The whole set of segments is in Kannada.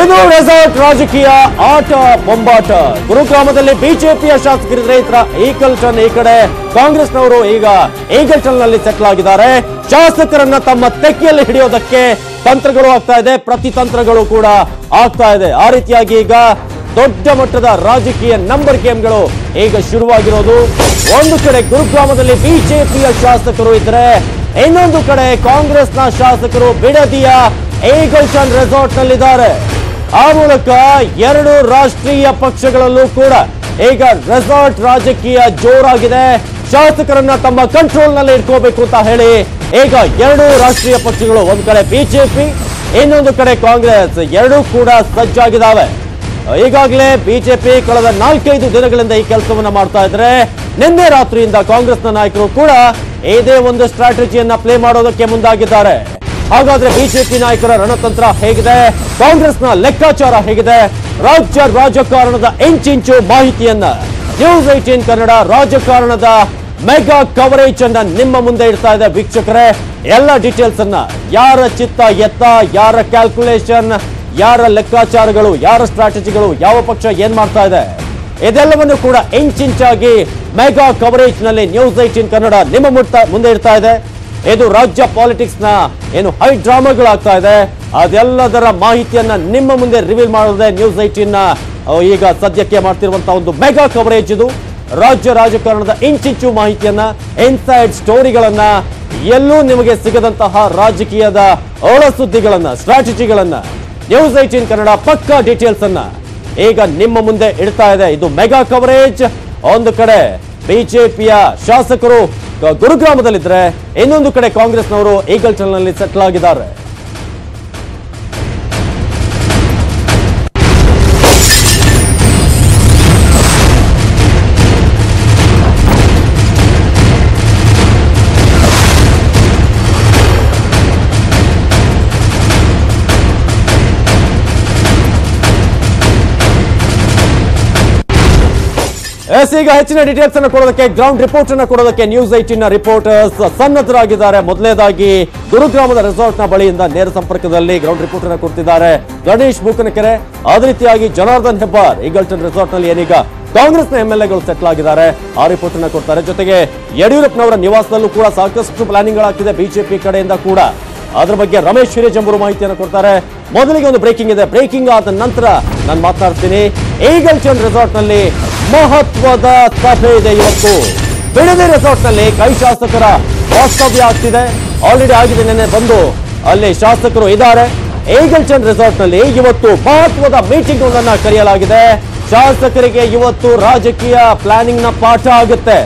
ಇದು ರೆಸಾರ್ಟ್ ರಾಜಕೀಯ ಆಟ ಬೊಂಬಾಟ. ಗುರುಗ್ರಾಮದಲ್ಲಿ ಬಿಜೆಪಿಯ ಶಾಸಕರಿದ್ರೆ ಈಗಲ್ಟನ್ ಈ ಕಡೆ ಕಾಂಗ್ರೆಸ್ನವರು ಈಗ ಈಗಲ್ಟನ್ ನಲ್ಲಿ ಸೆಟ್ಲ್ ಆಗಿದ್ದಾರೆ. ಶಾಸಕರನ್ನ ತಮ್ಮ ತೆಕ್ಕೆಯಲ್ಲಿ ಹಿಡಿಯೋದಕ್ಕೆ ತಂತ್ರಗಳು ಆಗ್ತಾ ಇದೆ, ಪ್ರತಿತಂತ್ರಗಳು ಕೂಡ ಆಗ್ತಾ ಇದೆ. ಆ ರೀತಿಯಾಗಿ ಈಗ ದೊಡ್ಡ ಮಟ್ಟದ ರಾಜಕೀಯ ನಂಬರ್ ಗೇಮ್ಗಳು ಈಗ ಶುರುವಾಗಿರೋದು. ಒಂದು ಕಡೆ ಗುರುಗ್ರಾಮದಲ್ಲಿ ಬಿಜೆಪಿಯ ಶಾಸಕರು ಇದ್ರೆ, ಇನ್ನೊಂದು ಕಡೆ ಕಾಂಗ್ರೆಸ್ನ ಶಾಸಕರು ಬಿಡದಿಯ ಈಗಲ್ಟನ್ ರೆಸಾರ್ಟ್ ನಲ್ಲಿದ್ದಾರೆ. ಆ ಮೂಲಕ ಎರಡು ರಾಷ್ಟ್ರೀಯ ಪಕ್ಷಗಳಲ್ಲೂ ಕೂಡ ಈಗ ರೆಸಾರ್ಟ್ ರಾಜಕೀಯ ಜೋರಾಗಿದೆ. ಶಾಸಕರನ್ನ ತಮ್ಮ ಕಂಟ್ರೋಲ್ ನಲ್ಲಿ ಇಟ್ಕೋಬೇಕು ಅಂತ ಹೇಳಿ ಈಗ ಎರಡು ರಾಷ್ಟ್ರೀಯ ಪಕ್ಷಗಳು, ಒಂದ್ ಕಡೆ ಬಿಜೆಪಿ, ಇನ್ನೊಂದು ಕಡೆ ಕಾಂಗ್ರೆಸ್, ಎರಡೂ ಕೂಡ ಸಜ್ಜಾಗಿದ್ದಾವೆ. ಈಗಾಗಲೇ ಬಿಜೆಪಿ ಕಳೆದ 4-5 ದಿನಗಳಿಂದ ಈ ಕೆಲಸವನ್ನ ಮಾಡ್ತಾ ಇದ್ರೆ, ನಿನ್ನೆ ರಾತ್ರಿಯಿಂದ ಕಾಂಗ್ರೆಸ್ನ ನಾಯಕರು ಕೂಡ ಇದೇ ಒಂದು ಸ್ಟ್ರಾಟಜಿಯನ್ನ ಪ್ಲೇ ಮಾಡೋದಕ್ಕೆ ಮುಂದಾಗಿದ್ದಾರೆ. ಹಾಗಾದ್ರೆ ಬಿಜೆಪಿ ನಾಯಕರ ರಣತಂತ್ರ ಹೇಗಿದೆ, ಕಾಂಗ್ರೆಸ್ನ ಲೆಕ್ಕಾಚಾರ ಹೇಗಿದೆ, ರಾಜ್ಯ ರಾಜಕಾರಣದ ಇಂಚಿಂಚು ಮಾಹಿತಿಯನ್ನ ನ್ಯೂಸ್ 18 ಕನ್ನಡ ರಾಜಕಾರಣದ ಮೆಗಾ ಕವರೇಜ್ ಅನ್ನ ನಿಮ್ಮ ಮುಂದೆ ಇಡ್ತಾ ಇದೆ ವೀಕ್ಷಕರೇ. ಎಲ್ಲ ಡೀಟೇಲ್ಸ್ ಅನ್ನ, ಯಾರ ಚಿತ್ತ ಎತ್ತ, ಯಾರ ಕ್ಯಾಲ್ಕುಲೇಷನ್, ಯಾರ ಲೆಕ್ಕಾಚಾರಗಳು, ಯಾರ ಸ್ಟ್ರಾಟಜಿಗಳು, ಯಾವ ಪಕ್ಷ ಏನ್ ಮಾಡ್ತಾ ಇದೆ, ಇದೆಲ್ಲವನ್ನು ಕೂಡ ಇಂಚಿಂಚಾಗಿ ಮೆಗಾ ಕವರೇಜ್ ನಲ್ಲಿ ನ್ಯೂಸ್ 18 ಕನ್ನಡ ನಿಮ್ಮ ಮುಂದೆ ಇಡ್ತಾ ಇದೆ. ಇದು ರಾಜ್ಯ ಪಾಲಿಟಿಕ್ಸ್ ನ ಏನು ಹೈ ಡ್ರಾಮಾಗಳಾಗ್ತಾ ಇದೆ, ಅದೆಲ್ಲದರ ಮಾಹಿತಿಯನ್ನ ನಿಮ್ಮ ಮುಂದೆ ರಿವೀಲ್ ಮಾಡೋದೇ ನ್ಯೂಸ್ 18 ಈಗ ಸದ್ಯಕ್ಕೆ ಮಾಡ್ತಿರುವಂತಹ ಒಂದು ಮೆಗಾ ಕವರೇಜ್. ಇದು ರಾಜ್ಯ ರಾಜಕಾರಣದ ಇಂಚಿಂಚು ಮಾಹಿತಿಯನ್ನ, ಇನ್ಸೈಡ್ ಸ್ಟೋರಿಗಳನ್ನ, ಎಲ್ಲೂ ನಿಮಗೆ ಸಿಗದಂತಹ ರಾಜಕೀಯದ ಒಳ ಸುದ್ದಿಗಳನ್ನ, ಸ್ಟ್ರಾಟಜಿಗಳನ್ನ ನ್ಯೂಸ್ 18 ಕನ್ನಡ ಪಕ್ಕಾ ಡೀಟೇಲ್ಸ್ ಅನ್ನ ಈಗ ನಿಮ್ಮ ಮುಂದೆ ಇಡ್ತಾ ಇದೆ. ಇದು ಮೆಗಾ ಕವರೇಜ್. ಒಂದು ಕಡೆ ಬಿಜೆಪಿಯ ಶಾಸಕರು ಗುರುಗ್ರಾಮದಲ್ಲಿದ್ರೆ, ಇನ್ನೊಂದು ಕಡೆ ಕಾಂಗ್ರೆಸ್ನವರು ಈಗಲ್ಟನ್ ನಲ್ಲಿ ಸೆಟ್ಲ್ ಆಗಿದ್ದಾರೆ. ಈಗ ಹೆಚ್ಚಿನ ಡೀಟೇಲ್ಸ್ ಅನ್ನು ಕೊಡೋದಕ್ಕೆ, ಗ್ರೌಂಡ್ ರಿಪೋರ್ಟ್ ಅನ್ನು ಕೊಡೋದಕ್ಕೆ ನ್ಯೂಸ್ 18 ರಿಪೋರ್ಟರ್ಸ್ ಸನ್ನದ್ಧರಾಗಿದ್ದಾರೆ. ಮೊದಲನೇದಾಗಿ ಗುರುಗ್ರಾಮದ ರೆಸಾರ್ಟ್ ನ ಬಳಿಯಿಂದ ನೇರ ಸಂಪರ್ಕದಲ್ಲಿ ಗ್ರೌಂಡ್ ರಿಪೋರ್ಟ್ ಅನ್ನು ಕೊಡ್ತಿದ್ದಾರೆ ಗಣೇಶ್ ಬೂಕನಕೆರೆ. ಅದೇ ರೀತಿಯಾಗಿ ಜನಾರ್ದನ್ ಹೆಬ್ಬಾರ್ ಈಗಲ್ಟನ್ ರೆಸಾರ್ಟ್ ನಲ್ಲಿ ಏನೀಗ ಕಾಂಗ್ರೆಸ್ನ ಎಂಎಲ್ಎಗಳು ಸೆಟ್ಲ್ ಆಗಿದ್ದಾರೆ, ಆ ರಿಪೋರ್ಟ್ ಅನ್ನು ಕೊಡ್ತಾರೆ. ಜೊತೆಗೆ ಯಡಿಯೂರಪ್ಪನವರ ನಿವಾಸದಲ್ಲೂ ಕೂಡ ಸಾಕಷ್ಟು ಪ್ಲಾನಿಂಗ್ ಗಳಾಗ್ತಿದೆ ಬಿಜೆಪಿ ಕಡೆಯಿಂದ ಕೂಡ. ಅದ್ರ ಬಗ್ಗೆ ರಮೇಶ್ ಹಿರೇಜಂಬೂರು ಮಾಹಿತಿಯನ್ನು ಕೊಡ್ತಾರೆ. ಮೊದಲಿಗೆ ಒಂದು ಬ್ರೇಕಿಂಗ್ ಇದೆ, ಬ್ರೇಕಿಂಗ್ ಆದ ನಂತರ ನಾನು ಮಾತನಾಡ್ತೀನಿ. ಈಗಲ್ಟನ್ ರೆಸಾರ್ಟ್ ನಲ್ಲಿ ಮಹತ್ವದ ಸಭೆ ಇದೆ ಇವತ್ತು. ಬಿಡದಿ ರೆಸಾರ್ಟ್ ನಲ್ಲಿ ಕೈ ಶಾಸಕರ ವಾಸ್ತವ್ಯ ಆಗ್ತಿದೆ, ಆಲ್ರೆಡಿ ಆಗಿದೆ. ನಿನ್ನೆ ಬಂದು ಅಲ್ಲಿ ಶಾಸಕರು ಇದ್ದಾರೆ. ಈಗಲ್ಟನ್ ರೆಸಾರ್ಟ್ ನಲ್ಲಿ ಇವತ್ತು ಮಹತ್ವದ ಮೀಟಿಂಗ್ ಒಂದನ್ನ ಕರೆಯಲಾಗಿದೆ. ಶಾಸಕರಿಗೆ ಇವತ್ತು ರಾಜಕೀಯ ಪ್ಲಾನಿಂಗ್ ನ ಪಾಠ ಆಗುತ್ತೆ.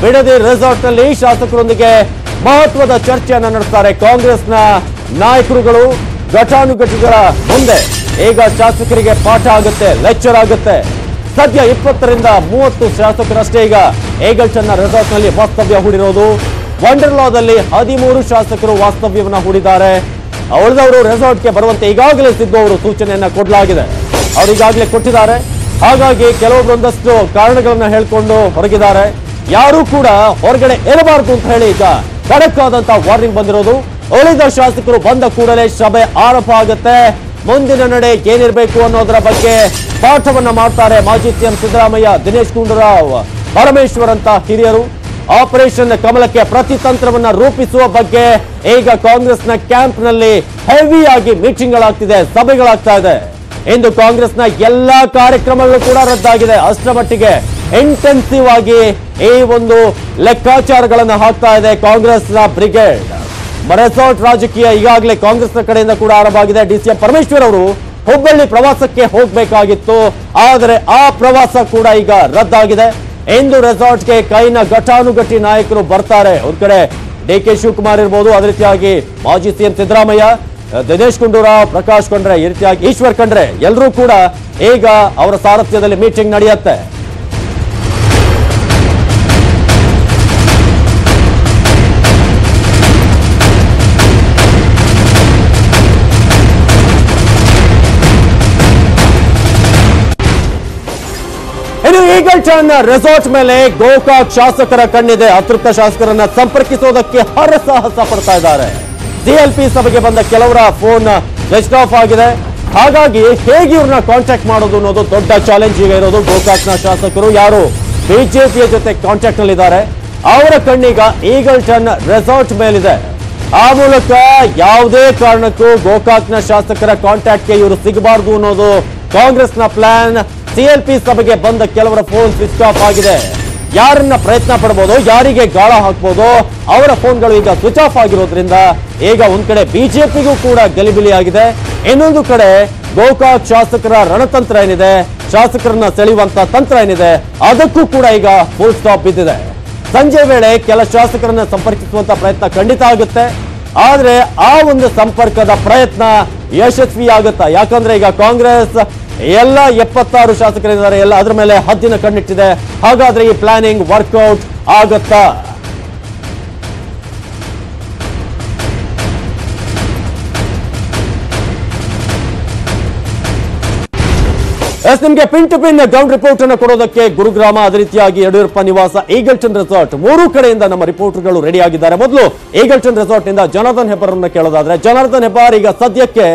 ಬಿಡದಿ ರೆಸಾರ್ಟ್ ನಲ್ಲಿ ಶಾಸಕರೊಂದಿಗೆ ಮಹತ್ವದ ಚರ್ಚೆಯನ್ನು ನಡೆಸ್ತಾರೆ ಕಾಂಗ್ರೆಸ್ನ ನಾಯಕರುಗಳು. ಘಟಾನುಘಟಿಗಳ ಮುಂದೆ ಈಗ ಶಾಸಕರಿಗೆ ಪಾಠ ಆಗುತ್ತೆ, ಲೆಕ್ಚರ್ ಆಗುತ್ತೆ. ಸದ್ಯ 20ರಿಂದ 30 ಶಾಸಕರಷ್ಟೇ ಈಗ ಈಗಲ್ಟನ್ ರೆಸಾರ್ಟ್ ನಲ್ಲಿ ವಾಸ್ತವ್ಯ ಹೂಡಿರೋದು. ವಂಡರ್ಲಾದಲ್ಲಿ 13 ಶಾಸಕರು ವಾಸ್ತವ್ಯವನ್ನ ಹೂಡಿದ್ದಾರೆ. ಉಳಿದವರು ರೆಸಾರ್ಟ್ಗೆ ಬರುವಂತೆ ಈಗಾಗಲೇ ಸಿದ್ದು ಅವರು ಸೂಚನೆಯನ್ನ ಕೊಡಲಾಗಿದೆ, ಅವರು ಈಗಾಗಲೇ ಕೊಟ್ಟಿದ್ದಾರೆ. ಹಾಗಾಗಿ ಕೆಲವೊಂದಷ್ಟು ಕಾರಣಗಳನ್ನ ಹೇಳ್ಕೊಂಡು ಹೊರಗಿದ್ದಾರೆ. ಯಾರು ಕೂಡ ಹೊರಗಡೆ ಇರಬಾರದು ಅಂತ ಹೇಳಿ ಈಗ ಖಡಕ್ ಆದಂತಹ ವಾರ್ನಿಂಗ್ ಬಂದಿರೋದು. ಉಳಿದ ಶಾಸಕರು ಬಂದ ಕೂಡಲೇ ಸಭೆ ಆರಂಭ ಆಗುತ್ತೆ. ಮುಂದಿನ ನಡೆ ಏನಿರಬೇಕು ಅನ್ನೋದರ ಬಗ್ಗೆ ಪಾಠವನ್ನ ಮಾಡ್ತಾರೆ ಮಾಜಿ ಸಿಎಂ ಸಿದ್ದರಾಮಯ್ಯ, ದಿನೇಶ್ ಗುಂಡೂರಾವ್, ಪರಮೇಶ್ವರ್ ಅಂತ ಹಿರಿಯರು. ಆಪರೇಷನ್ ಕಮಲಕ್ಕೆ ಪ್ರತಿತಂತ್ರವನ್ನ ರೂಪಿಸುವ ಬಗ್ಗೆ ಈಗ ಕಾಂಗ್ರೆಸ್ನ ಕ್ಯಾಂಪ್ ನಲ್ಲಿ ಹೆವಿಯಾಗಿ ಮೀಟಿಂಗ್ ಗಳಾಗ್ತಿದೆ, ಸಭೆಗಳಾಗ್ತಾ ಇದೆ. ಇಂದು ಕಾಂಗ್ರೆಸ್ನ ಎಲ್ಲಾ ಕಾರ್ಯಕ್ರಮಗಳು ಕೂಡ ರದ್ದಾಗಿದೆ. ಅಷ್ಟರ ಮಟ್ಟಿಗೆ ಇಂಟೆನ್ಸಿವ್ ಆಗಿ ಈ ಒಂದು ಲೆಕ್ಕಾಚಾರಗಳನ್ನು ಹಾಕ್ತಾ ಇದೆ ಕಾಂಗ್ರೆಸ್ನ ಬ್ರಿಗೇಡ್. ರೆಸಾರ್ಟ್ ರಾಜಕೀಯ ಈಗಾಗಲೇ ಕಾಂಗ್ರೆಸ್ನ ಕಡೆಯಿಂದ ಕೂಡ ಆರಂಭ ಆಗಿದೆ. ಡಿಸಿಎಂ ಪರಮೇಶ್ವರ್ ಅವರು ಹುಬ್ಬಳ್ಳಿ ಪ್ರವಾಸಕ್ಕೆ ಹೋಗಬೇಕಾಗಿತ್ತು, ಆದರೆ ಆ ಪ್ರವಾಸ ಕೂಡ ಈಗ ರದ್ದಾಗಿದೆ. ಇಂದು ರೆಸಾರ್ಟ್ಗೆ ಕೈನ ಘಟಾನುಘಟಿ ನಾಯಕರು ಬರ್ತಾರೆ. ಒಂದ್ ಕಡೆ ಡಿಕೆ ಶಿವಕುಮಾರ್ ಇರ್ಬೋದು, ಅದೇ ರೀತಿಯಾಗಿ ಮಾಜಿ ಸಿಎಂ ಸಿದ್ದರಾಮಯ್ಯ, ದಿನೇಶ್ ಗುಂಡೂರಾವ್, ಪ್ರಕಾಶ್ ಖಂಡ್ರೆ, ಈ ರೀತಿಯಾಗಿ ಈಶ್ವರ್ ಖಂಡ್ರೆ ಎಲ್ಲರೂ ಕೂಡ ಈಗ ಅವರ ಸಾರಥ್ಯದಲ್ಲಿ ಮೀಟಿಂಗ್ ನಡೆಯುತ್ತೆ. ಈಗಲ್ಟನ್ ರೆಸಾರ್ಟ್ ಮೇಲೆ ಗೋಕಾಕ್ ಶಾಸಕರ ಕಣ್ಣಿದೆ. ಅತೃಪ್ತ ಶಾಸಕರನ್ನ ಸಂಪರ್ಕಿಸೋದಕ್ಕೆ ಹರಸಾಹಸ ಪಡ್ತಾ ಇದ್ದಾರೆ. ಸಿಎಲ್ಪಿ ಸಭೆಗೆ ಬಂದ ಕೆಲವರ ಫೋನ್ ಸ್ವಿಚ್ ಆಫ್ ಆಗಿದೆ. ಹಾಗಾಗಿ ಹೇಗೆ ಇವ್ರನ್ನ ಕಾಂಟ್ಯಾಕ್ಟ್ ಮಾಡೋದು ಅನ್ನೋದು ದೊಡ್ಡ ಚಾಲೆಂಜ್ ಈಗ ಇರೋದು. ಗೋಕಾಕ್ನ ಶಾಸಕರು ಯಾರು ಬಿಜೆಪಿಯ ಜೊತೆ ಕಾಂಟ್ಯಾಕ್ಟ್ ನಲ್ಲಿದ್ದಾರೆ, ಅವರ ಕಣ್ಣೀಗ ಈಗಲ್ಟನ್ ರೆಸಾರ್ಟ್ ಮೇಲಿದೆ. ಆ ಮೂಲಕ ಯಾವುದೇ ಕಾರಣಕ್ಕೂ ಗೋಕಾಕ್ನ ಶಾಸಕರ ಕಾಂಟ್ಯಾಕ್ಟ್ಗೆ ಇವರು ಸಿಗಬಾರದು ಅನ್ನೋದು ಕಾಂಗ್ರೆಸ್ನ ಪ್ಲಾನ್. ಸಿಎಲ್ಪಿ ಸಭೆಗೆ ಬಂದ ಕೆಲವರ ಫೋನ್ ಸ್ವಿಚ್ ಆಫ್ ಆಗಿದೆ. ಯಾರನ್ನ ಪ್ರಯತ್ನ ಪಡಬಹುದು, ಯಾರಿಗೆ ಗಾಳ ಹಾಕಬಹುದು, ಅವರ ಫೋನ್ಗಳು ಈಗ ಸ್ವಿಚ್ ಆಫ್ ಆಗಿರೋದ್ರಿಂದ ಈಗ ಒಂದ್ ಕಡೆ ಬಿಜೆಪಿಗೂ ಕೂಡ ಗಲಿಬಿಲಿ ಆಗಿದೆ. ಇನ್ನೊಂದು ಕಡೆ ಗೋಕಾಕ್ ಶಾಸಕರ ರಣತಂತ್ರ ಏನಿದೆ, ಶಾಸಕರನ್ನ ಸೆಳೆಯುವಂತ ತಂತ್ರ ಏನಿದೆ, ಅದಕ್ಕೂ ಕೂಡ ಈಗ ಫುಲ್ ಸ್ಟಾಪ್ ಬಿದ್ದಿದೆ. ಸಂಜೆ ವೇಳೆ ಕೆಲ ಶಾಸಕರನ್ನ ಸಂಪರ್ಕಿಸುವಂತ ಪ್ರಯತ್ನ ಖಂಡಿತ ಆಗುತ್ತೆ. ಆದ್ರೆ ಆ ಒಂದು ಸಂಪರ್ಕದ ಪ್ರಯತ್ನ ಯಶಸ್ವಿ ಆಗುತ್ತಾ? ಯಾಕಂದ್ರೆ ಈಗ ಕಾಂಗ್ರೆಸ್ ಎಲ್ಲ 76 ಶಾಸಕರಿದ್ದಾರೆ, ಎಲ್ಲ ಅದ್ರ ಮೇಲೆ ಹದ್ದಿನ ಕಣ್ಣಿಟ್ಟಿದೆ. ಹಾಗಾದ್ರೆ ಈ ಪ್ಲಾನಿಂಗ್ ವರ್ಕೌಟ್ ಆಗುತ್ತಾ? ನಿಮ್ಗೆ pin to pin ground report ಅನ್ನು ಕೊಡೋದಕ್ಕೆ ಗುರುಗ್ರಾಮ, ಅದೇ ರೀತಿಯಾಗಿ ಯಡಿಯೂರಪ್ಪ ನಿವಾಸ, ಈಗಲ್ಟನ್ ರೆಸಾರ್ಟ್, ಮೂರು ಕಡೆಯಿಂದ ನಮ್ಮ ರಿಪೋರ್ಟರ್ಗಳು ರೆಡಿ ಆಗಿದ್ದಾರೆ. ಮೊದಲು ಈಗಲ್ಟನ್ ರೆಸಾರ್ಟ್ ನಿಂದ ಜನಾರ್ದನ್ ಹೆಬ್ಬಾರನ್ನ ಕೇಳೋದಾದ್ರೆ, ಜನಾರ್ದನ್ ಹೆಬ್ಬಾರ್, ಈಗ ಸದ್ಯಕ್ಕೆ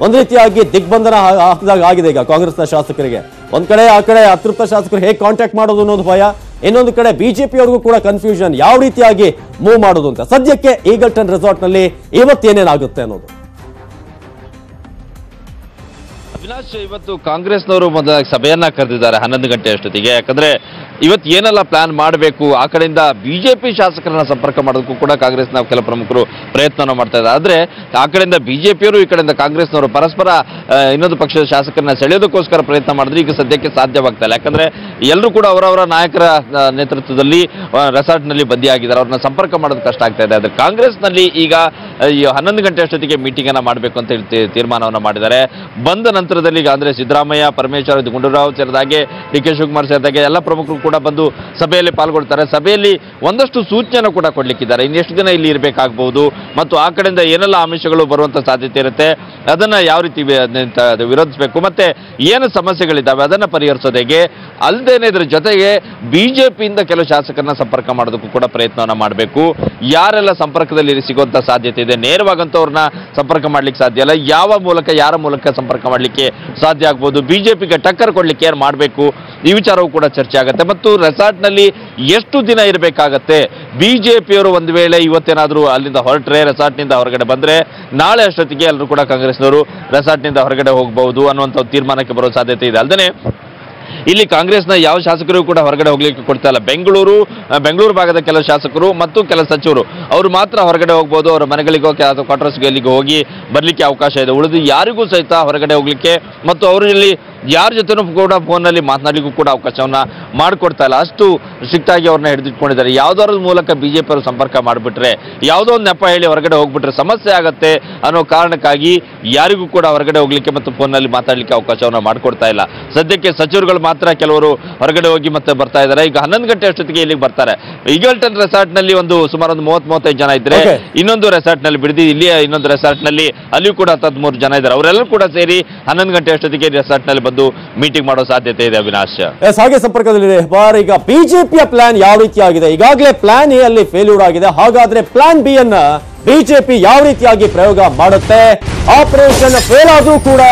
ಒಂದ್ ರೀತಿಯಾಗಿ ದಿಗ್ಬಂಧನ ಹಾಕಿದಾಗ ಆಗಿದೆ ಈಗ ಕಾಂಗ್ರೆಸ್ನ ಶಾಸಕರಿಗೆ. ಒಂದ್ ಕಡೆ ಆ ಕಡೆ ಅತೃಪ್ತ ಶಾಸಕರು ಹೇಗೆ ಕಾಂಟ್ಯಾಕ್ಟ್ ಮಾಡೋದು ಅನ್ನೋದು ಭಯ, ಇನ್ನೊಂದು ಕಡೆ ಬಿಜೆಪಿಯವರಿಗೂ ಕೂಡ ಕನ್ಫ್ಯೂಷನ್, ಯಾವ ರೀತಿಯಾಗಿ ಮೂವ್ ಮಾಡೋದು ಅಂತ. ಸದ್ಯಕ್ಕೆ ಈಗಲ್ಟನ್ ರೆಸಾರ್ಟ್ ನಲ್ಲಿ ಇವತ್ತೇನೇನಾಗುತ್ತೆ ಅನ್ನೋದು. ಅವಿನಾಶ್, ಇವತ್ತು ಕಾಂಗ್ರೆಸ್ನವರು ಮೊದಲ ಸಭೆಯನ್ನ ಕರೆದಿದ್ದಾರೆ 11 ಗಂಟೆ ಅಷ್ಟೊತ್ತಿಗೆ. ಯಾಕಂದ್ರೆ ಇವತ್ತು ಏನೆಲ್ಲ ಪ್ಲಾನ್ ಮಾಡಬೇಕು, ಆ ಕಡೆಯಿಂದ ಬಿಜೆಪಿ ಶಾಸಕರನ್ನ ಸಂಪರ್ಕ ಮಾಡೋದಕ್ಕೂ ಕೂಡ ಕಾಂಗ್ರೆಸ್ನ ಕೆಲ ಪ್ರಮುಖರು ಪ್ರಯತ್ನ ಮಾಡ್ತಾ ಇದ್ದಾರೆ. ಆದ್ರೆ ಆ ಕಡೆಯಿಂದ ಬಿಜೆಪಿಯವರು, ಈ ಕಡೆಯಿಂದ ಕಾಂಗ್ರೆಸ್ನವರು ಪರಸ್ಪರ ಇನ್ನೊಂದು ಪಕ್ಷದ ಶಾಸಕರನ್ನ ಸೆಳೆಯೋದಕ್ಕೋಸ್ಕರ ಪ್ರಯತ್ನ ಮಾಡಿದ್ರೆ ಈಗ ಸದ್ಯಕ್ಕೆ ಸಾಧ್ಯವಾಗ್ತಾ ಇಲ್ಲ. ಯಾಕಂದ್ರೆ ಎಲ್ಲರೂ ಕೂಡ ಅವರವರ ನಾಯಕರ ನೇತೃತ್ವದಲ್ಲಿ ರೆಸಾರ್ಟ್ನಲ್ಲಿ ಬಂದಿಯಾಗಿದ್ದಾರೆ, ಅವ್ರನ್ನ ಸಂಪರ್ಕ ಮಾಡೋದು ಕಷ್ಟ ಆಗ್ತಾ ಇದೆ. ಆದ್ರೆ ಕಾಂಗ್ರೆಸ್ನಲ್ಲಿ ಈಗ 11 ಗಂಟೆ ಅಷ್ಟೊತ್ತಿಗೆ ಮೀಟಿಂಗ್ ಅನ್ನ ಮಾಡಬೇಕು ಅಂತ ಹೇಳಿ ತೀರ್ಮಾನವನ್ನ ಮಾಡಿದ್ದಾರೆ. ಬಂದ ನಂತರದಲ್ಲಿ ಈಗ ಅಂದ್ರೆ ಸಿದ್ದರಾಮಯ್ಯ, ಪರಮೇಶ್ವರ್, ಗುಂಡೂರಾವ್ ಸೇರಿದಾಗೆ, ಡಿ ಕೆ ಶಿವಕುಮಾರ್ ಸೇರಿದಾಗೆ ಎಲ್ಲ ಪ್ರಮುಖರು ಕೂಡ ಬಂದು ಸಭೆಯಲ್ಲಿ ಪಾಲ್ಗೊಳ್ತಾರೆ. ಸಭೆಯಲ್ಲಿ ಒಂದಷ್ಟು ಸೂಚನೆ ಕೂಡ ಕೊಡ್ಲಿಕ್ಕಿದ್ದಾರೆ, ಇನ್ನೆಷ್ಟು ದಿನ ಇಲ್ಲಿ ಇರಬೇಕಾಗಬಹುದು ಮತ್ತು ಆ ಕಡೆಯಿಂದ ಏನೆಲ್ಲ ಆಮಿಷಗಳು ಬರುವಂತ ಸಾಧ್ಯತೆ ಇರುತ್ತೆ, ಅದನ್ನ ಯಾವ ರೀತಿ ವಿರೋಧಿಸಬೇಕು, ಮತ್ತೆ ಏನು ಸಮಸ್ಯೆಗಳಿದ್ದಾವೆ ಅದನ್ನ ಪರಿಹರಿಸೋದು ಹೇಗೆ, ಅಲ್ಲದೇನೆ ಇದ್ರ ಜೊತೆಗೆ ಬಿಜೆಪಿಯಿಂದ ಕೆಲವು ಶಾಸಕರನ್ನ ಸಂಪರ್ಕ ಮಾಡೋದಕ್ಕೂ ಕೂಡ ಪ್ರಯತ್ನವನ್ನ ಮಾಡಬೇಕು. ಯಾರೆಲ್ಲ ಸಂಪರ್ಕದಲ್ಲಿ ಸಿಗುವಂತ ಸಾಧ್ಯತೆ ಇದೆ, ನೇರವಾಗಂತೂ ಅವ್ರನ್ನ ಸಂಪರ್ಕ ಮಾಡ್ಲಿಕ್ಕೆ ಸಾಧ್ಯ ಇಲ್ಲ, ಯಾವ ಮೂಲಕ ಯಾರ ಮೂಲಕ ಸಂಪರ್ಕ ಮಾಡ್ಲಿಕ್ಕೆ ಸಾಧ್ಯ ಆಗ್ಬೋದು, ಬಿಜೆಪಿಗೆ ಟಕ್ಕರ್ ಕೊಡ್ಲಿಕ್ಕೆ ಏನ್ ಮಾಡಬೇಕು, ಈ ವಿಚಾರವೂ ಕೂಡ ಚರ್ಚೆ ಆಗುತ್ತೆ. ಮತ್ತು ರೆಸಾರ್ಟ್ ನಲ್ಲಿ ಎಷ್ಟು ದಿನ ಇರಬೇಕಾಗತ್ತೆ, ಬಿಜೆಪಿಯವರು ಒಂದು ವೇಳೆ ಇವತ್ತೇನಾದ್ರೂ ಅಲ್ಲಿಂದ ಹೊರಟ್ರೆ, ರೆಸಾರ್ಟ್ ನಿಂದ ಹೊರಗಡೆ ಬಂದ್ರೆ ನಾಳೆ ಅಷ್ಟೊತ್ತಿಗೆ ಎಲ್ಲರೂ ಕೂಡ ಕಾಂಗ್ರೆಸ್ನವರು ರೆಸಾರ್ಟ್ ನಿಂದ ಹೊರಗಡೆ ಹೋಗಬಹುದು ಅನ್ನುವಂಥ ತೀರ್ಮಾನಕ್ಕೆ ಬರೋ ಸಾಧ್ಯತೆ ಇದೆ. ಅಲ್ಲದೆ ಇಲ್ಲಿ ಕಾಂಗ್ರೆಸ್ನ ಯಾವ ಶಾಸಕರು ಕೂಡ ಹೊರಗಡೆ ಹೋಗ್ಲಿಕ್ಕೆ ಕೊಡ್ತಾ ಇಲ್ಲ. ಬೆಂಗಳೂರು ಭಾಗದ ಕೆಲವು ಶಾಸಕರು ಮತ್ತು ಕೆಲ ಸಚಿವರು ಅವರು ಮಾತ್ರ ಹೊರಗಡೆ ಹೋಗ್ಬೋದು, ಅವರ ಮನೆಗಳಿಗೋ ಅಥವಾ ಕ್ವಾರ್ಟರ್ಸ್ಗೆ ಎಲ್ಲಿಗೆ ಹೋಗಿ ಬರ್ಲಿಕ್ಕೆ ಅವಕಾಶ ಇದೆ. ಉಳಿದು ಯಾರಿಗೂ ಸಹಿತ ಹೊರಗಡೆ ಹೋಗ್ಲಿಕ್ಕೆ ಮತ್ತು ಅವರಲ್ಲಿ ಯಾರ ಜೊತೆನೂ ಕೂಡ ಫೋನ್ನಲ್ಲಿ ಮಾತನಾಡಲಿಕ್ಕೂ ಕೂಡ ಅವಕಾಶವನ್ನ ಮಾಡಿಕೊಡ್ತಾ ಇಲ್ಲ. ಅಷ್ಟು ಸ್ಟ್ರಿಕ್ಟ್ ಆಗಿ ಅವ್ರನ್ನ ಹಿಡಿದಿಟ್ಕೊಂಡಿದ್ದಾರೆ. ಯಾವ್ದಾರ ಮೂಲಕ ಬಿಜೆಪಿ ಅವರು ಸಂಪರ್ಕ ಮಾಡಿಬಿಟ್ರೆ, ಯಾವುದೋ ಒಂದು ನೆಪ ಹೇಳಿ ಹೊರಗಡೆ ಹೋಗ್ಬಿಟ್ರೆ ಸಮಸ್ಯೆ ಆಗತ್ತೆ ಅನ್ನೋ ಕಾರಣಕ್ಕಾಗಿ ಯಾರಿಗೂ ಕೂಡ ಹೊರಗಡೆ ಹೋಗ್ಲಿಕ್ಕೆ ಮತ್ತು ಫೋನ್ನಲ್ಲಿ ಮಾತಾಡ್ಲಿಕ್ಕೆ ಅವಕಾಶವನ್ನ ಮಾಡಿಕೊಡ್ತಾ ಇಲ್ಲ. ಸದ್ಯಕ್ಕೆ ಸಚಿವರುಗಳು ಮಾತ್ರ ಕೆಲವರು ಹೊರಗಡೆ ಹೋಗಿ ಮತ್ತೆ ಬರ್ತಾ ಇದ್ದಾರೆ. ಈಗ 11 ಗಂಟೆ ಅಷ್ಟೊತ್ತಿಗೆ ಇಲ್ಲಿಗೆ ಬರ್ತಾರೆ. ಈಗಲ್ಟನ್ ರೆಸಾರ್ಟ್ ನಲ್ಲಿ ಸುಮಾರು 30-35 ಜನ ಇದ್ರೆ, ಇನ್ನೊಂದು ರೆಸಾರ್ಟ್ ನಲ್ಲಿ ಬಿಡದಿ, ಇಲ್ಲಿ ಇನ್ನೊಂದು ರೆಸಾರ್ಟ್ ನಲ್ಲಿ ಅಲ್ಲಿಯೂ ಕೂಡ 13 ಜನ ಇದ್ದಾರೆ. ಅವರೆಲ್ಲರೂ ಕೂಡ ಸೇರಿ 11 ಗಂಟೆ ಅಷ್ಟೊತ್ತಿಗೆ ರೆಸಾರ್ಟ್ ನಲ್ಲಿ ಬಂದು ಮೀಟಿಂಗ್ ಮಾಡೋ ಸಾಧ್ಯತೆ ಇದೆ. ಅವಿನಾಶ್, ಹಾಗೆ ಸಂಪರ್ಕದಲ್ಲಿದೆ. ಈಗ ಬಿಜೆಪಿಯ ಪ್ಲಾನ್ ಯಾವ ರೀತಿ ಆಗಿದೆ? ಈಗಾಗಲೇ ಪ್ಲಾನ್ ಎ ಅಲ್ಲಿ ಫೇಲ್ಯೂರ್ ಆಗಿದೆ. ಹಾಗಾದ್ರೆ ಪ್ಲಾನ್ ಬಿ ಅನ್ನ ಬಿಜೆಪಿ ಯಾವ ರೀತಿಯಾಗಿ ಪ್ರಯೋಗ ಮಾಡುತ್ತೆ? ಆಪರೇಷನ್ ಫೇಲ್ ಆದ್ರೂ ಕೂಡ